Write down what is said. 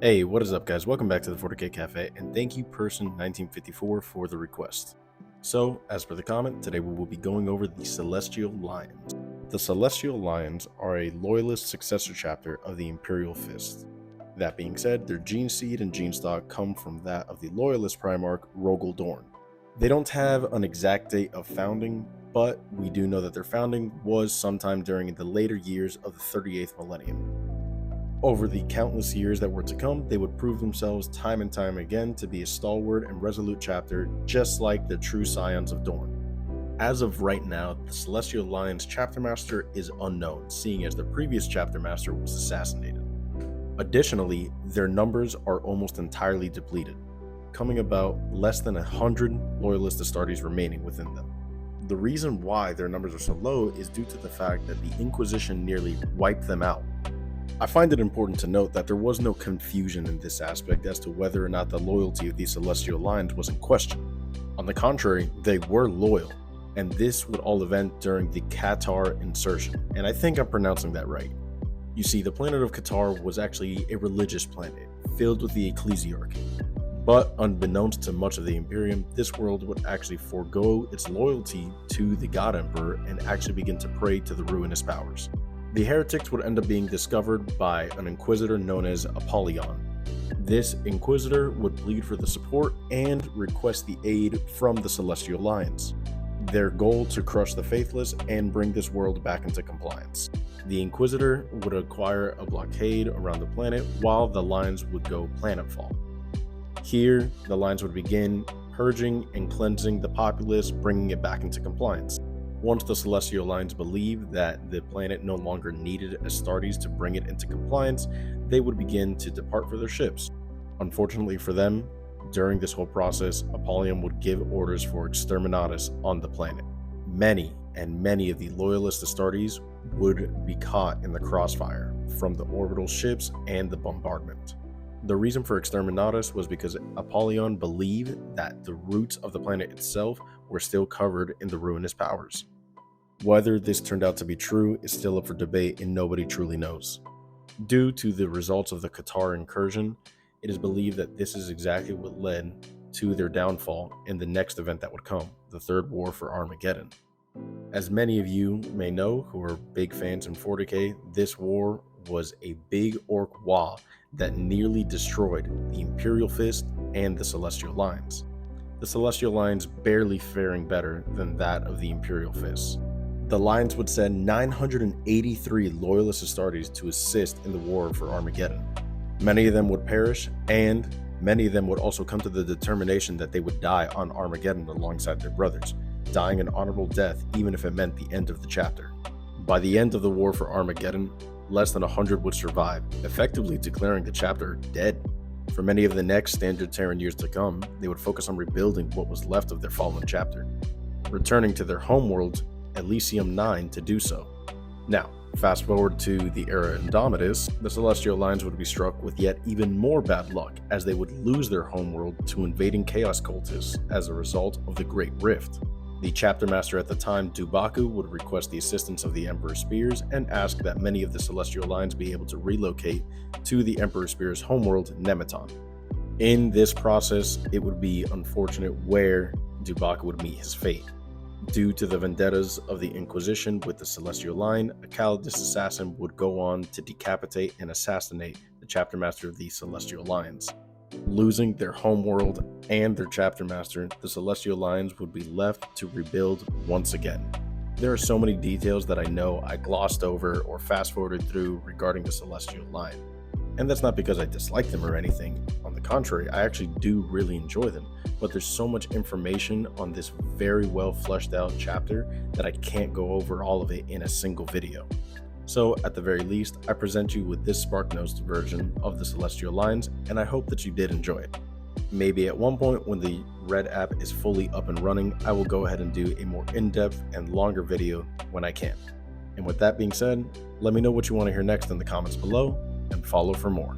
Hey, what is up, guys? Welcome back to the 40K Cafe, and thank you, Person1954, for the request. So, as per the comment, today we will be going over the Celestial Lions. The Celestial Lions are a loyalist successor chapter of the Imperial Fist. That being said, their gene seed and gene stock come from that of the loyalist Primarch Rogel Dorn. They don't have an exact date of founding, but we do know that their founding was sometime during the later years of the 38th millennium. Over the countless years that were to come, they would prove themselves time and time again to be a stalwart and resolute chapter, just like the true scions of Dorn. As of right now, the Celestial Lions chapter master is unknown, seeing as their previous chapter master was assassinated. Additionally, their numbers are almost entirely depleted, coming about less than 100 loyalist Astartes remaining within them. The reason why their numbers are so low is due to the fact that the Inquisition nearly wiped them out. I find it important to note that there was no confusion in this aspect as to whether or not the loyalty of these Celestial Lions was in question. On the contrary, they were loyal, and this would all event during the Qatar insertion, and I think I'm pronouncing that right. You see, the planet of Qatar was actually a religious planet, filled with the ecclesiarchy. But unbeknownst to much of the Imperium, this world would actually forego its loyalty to the God Emperor and actually begin to pray to the ruinous powers. The heretics would end up being discovered by an inquisitor known as Apollyon. This inquisitor would plead for the support and request the aid from the Celestial Lions. Their goal to crush the faithless and bring this world back into compliance. The inquisitor would acquire a blockade around the planet while the Lions would go planetfall. Here, the Lions would begin purging and cleansing the populace, bringing it back into compliance. Once the Celestial Lions believed that the planet no longer needed Astartes to bring it into compliance, they would begin to depart for their ships. Unfortunately for them, during this whole process, Apollyon would give orders for exterminatus on the planet. Many of the loyalist Astartes would be caught in the crossfire from the orbital ships and the bombardment. The reason for exterminatus was because Apollyon believed that the roots of the planet itself were still covered in the ruinous powers. Whether this turned out to be true is still up for debate and nobody truly knows. Due to the results of the Qatar incursion, it is believed that this is exactly what led to their downfall in the next event that would come, the Third War for Armageddon. As many of you may know who are big fans in 40k, this war was a big orc war that nearly destroyed the Imperial Fist and the Celestial Lions. The Celestial Lions barely faring better than that of the Imperial Fist. The Lions would send 983 loyalist Astartes to assist in the war for Armageddon. Many of them would perish, and many of them would also come to the determination that they would die on Armageddon alongside their brothers, dying an honorable death even if it meant the end of the chapter. By the end of the war for Armageddon, less than 100 would survive, effectively declaring the chapter dead. For many of the next Standard Terran years to come, they would focus on rebuilding what was left of their fallen chapter, returning to their homeworld, Elysium 9, to do so. Now, fast forward to the era Indomitus, the Celestial Lions would be struck with yet even more bad luck as they would lose their homeworld to invading Chaos Cultists as a result of the Great Rift. The chapter master at the time, Dubaku, would request the assistance of the Emperor Spears and ask that many of the Celestial Lions be able to relocate to the Emperor Spears' homeworld, Nemeton. In this process, it would be unfortunate where Dubaku would meet his fate. Due to the vendettas of the Inquisition with the Celestial Line, a Calidus assassin would go on to decapitate and assassinate the chapter master of the Celestial Lions. Losing their homeworld and their chapter master, the Celestial Lions would be left to rebuild once again. There are so many details that I know I glossed over or fast forwarded through regarding the Celestial Lion. And that's not because I dislike them or anything. On the contrary, I actually do really enjoy them. But there's so much information on this very well fleshed out chapter that I can't go over all of it in a single video. So at the very least, I present you with this SparkNotes version of the Celestial Lions, and I hope that you did enjoy it. Maybe at one point when the Red app is fully up and running, I will go ahead and do a more in-depth and longer video when I can. And with that being said, let me know what you want to hear next in the comments below, and follow for more.